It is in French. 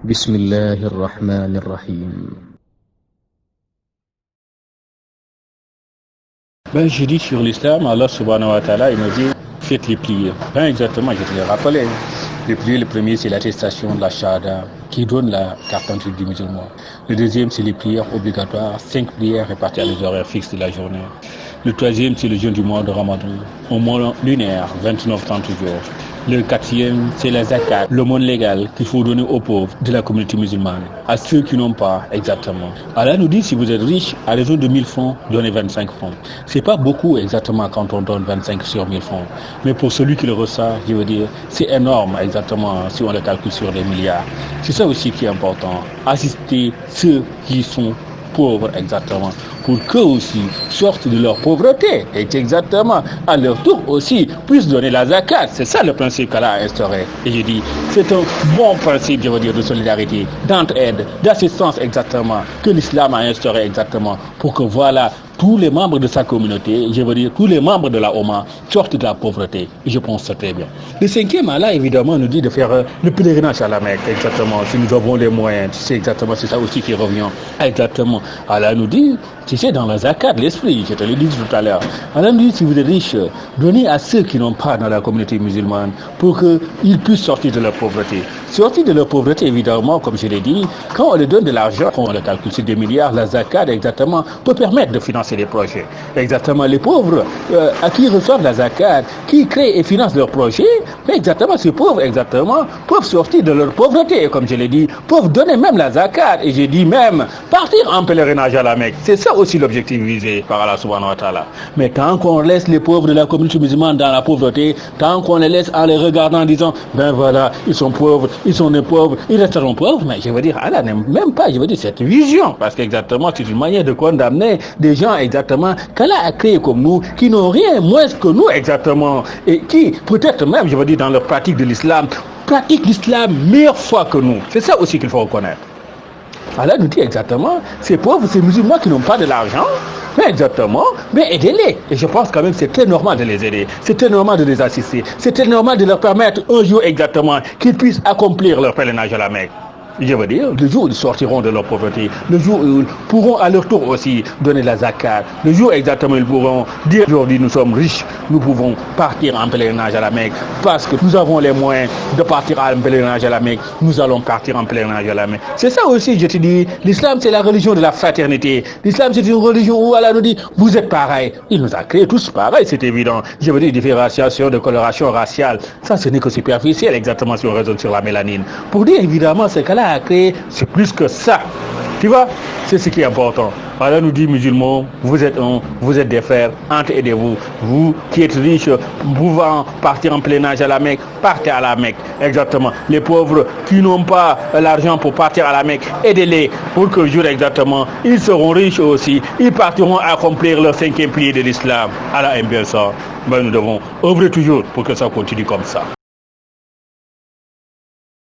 بسم الله الرحمن الرحيم. J'ai dit sur l'islam, Allah subhanahu wa ta'ala, il nous dit faites les prières. Exactement, je te l'ai rappelé. Les prières, le premier, c'est l'attestation de la shahada qui donne la carte d'identité du musulman. Le deuxième, c'est les prières obligatoires, 5 prières réparties à les horaires fixes de la journée. Le troisième, c'est le jeûne du mois de Ramadan, au mois lunaire, 29-30 jours. Le quatrième, c'est la zakat, le monde légal qu'il faut donner aux pauvres de la communauté musulmane, à ceux qui n'ont pas exactement. Allah nous dit, si vous êtes riche, à raison de 1000 francs, donnez 25 francs. C'est pas beaucoup exactement quand on donne 25 sur 1000 francs. Mais pour celui qui le reçoit, je veux dire, c'est énorme exactement si on le calcule sur des milliards. C'est ça aussi qui est important. Assister ceux qui sont pauvres exactement, pour qu'eux aussi sortent de leur pauvreté et qu'exactement à leur tour aussi puissent donner la zakat. C'est ça le principe qu'Allah a instauré. Et je dis, c'est un bon principe, je veux dire, de solidarité, d'entraide, d'assistance exactement, que l'islam a instauré exactement, pour que voilà, tous les membres de sa communauté, je veux dire, tous les membres de la Oumma sortent de la pauvreté. Et je pense que c'est très bien. Le cinquième, Allah, évidemment, nous dit de faire le pèlerinage à la Mecque, exactement, si nous avons les moyens. C'est exactement, c'est ça aussi qui revient. Exactement. Allah nous dit, tu sais, dans la zakat, l'esprit, je te l'ai dit tout à l'heure. Allah nous dit, si vous êtes riche, donnez à ceux qui n'ont pas dans la communauté musulmane pour qu'ils puissent sortir de leur pauvreté. Sortir de leur pauvreté, évidemment, comme je l'ai dit, quand on leur donne de l'argent, quand on le calcule sur des milliards, la zakat, exactement, peut permettre de financer des projets. Exactement, les pauvres à qui reçoivent la zakat, qui créent et financent leurs projets, mais exactement, ces pauvres, exactement, peuvent sortir de leur pauvreté, comme je l'ai dit, peuvent donner même la zakat, et j'ai dit même, partir en pèlerinage à la Mecque. C'est ça aussi l'objectif visé par Allah subhanahu wa ta'ala. Mais tant qu'on laisse les pauvres de la communauté musulmane dans la pauvreté, tant qu'on les laisse en les regardant en disant, ben voilà, ils sont pauvres, ils sont des pauvres, ils resteront pauvres, mais je veux dire, Allah n'aime même pas, je veux dire, cette vision, parce qu'exactement, c'est une manière de condamner des gens, exactement, qu'Allah a créé comme nous, qui n'ont rien moins que nous, exactement, et qui, peut-être même, je veux dire, dans leur pratique de l'islam, pratiquent l'islam meilleure fois que nous. C'est ça aussi qu'il faut reconnaître. Allah nous dit exactement, ces pauvres, ces musulmans qui n'ont pas de l'argent, mais exactement, mais aidez-les. Et je pense quand même que c'est très normal de les aider, c'est très normal de les assister, c'est très normal de leur permettre un jour exactement qu'ils puissent accomplir leur pèlerinage à la Mecque. Je veux dire, le jour où ils sortiront de leur pauvreté, le jour où ils pourront à leur tour aussi donner la zakat, le jour exactement où ils pourront dire aujourd'hui nous sommes riches, nous pouvons partir en pèlerinage à la Mecque parce que nous avons les moyens de partir en pèlerinage à la Mecque, nous allons partir en pèlerinage à la Mecque. C'est ça aussi, je te dis, l'islam c'est la religion de la fraternité. L'islam c'est une religion où Allah nous dit, vous êtes pareils. Il nous a créés tous pareils, c'est évident. Je veux dire, différenciation de coloration raciale, ça ce n'est que superficiel exactement si on raisonne sur la mélanine. Pour dire évidemment ce qu'Allah a créé, c'est plus que ça. Tu vois, c'est ce qui est important. Allah nous dit, musulmans, vous êtes des frères, aidez-vous. Vous qui êtes riches, pouvant partir en pèlerinage à la Mecque, partez à la Mecque. Exactement. Les pauvres qui n'ont pas l'argent pour partir à la Mecque, aidez-les pour que jour exactement, ils seront riches aussi. Ils partiront accomplir leur 5e pilier de l'islam. Allah aime bien ça. Ben, nous devons œuvrer toujours pour que ça continue comme ça.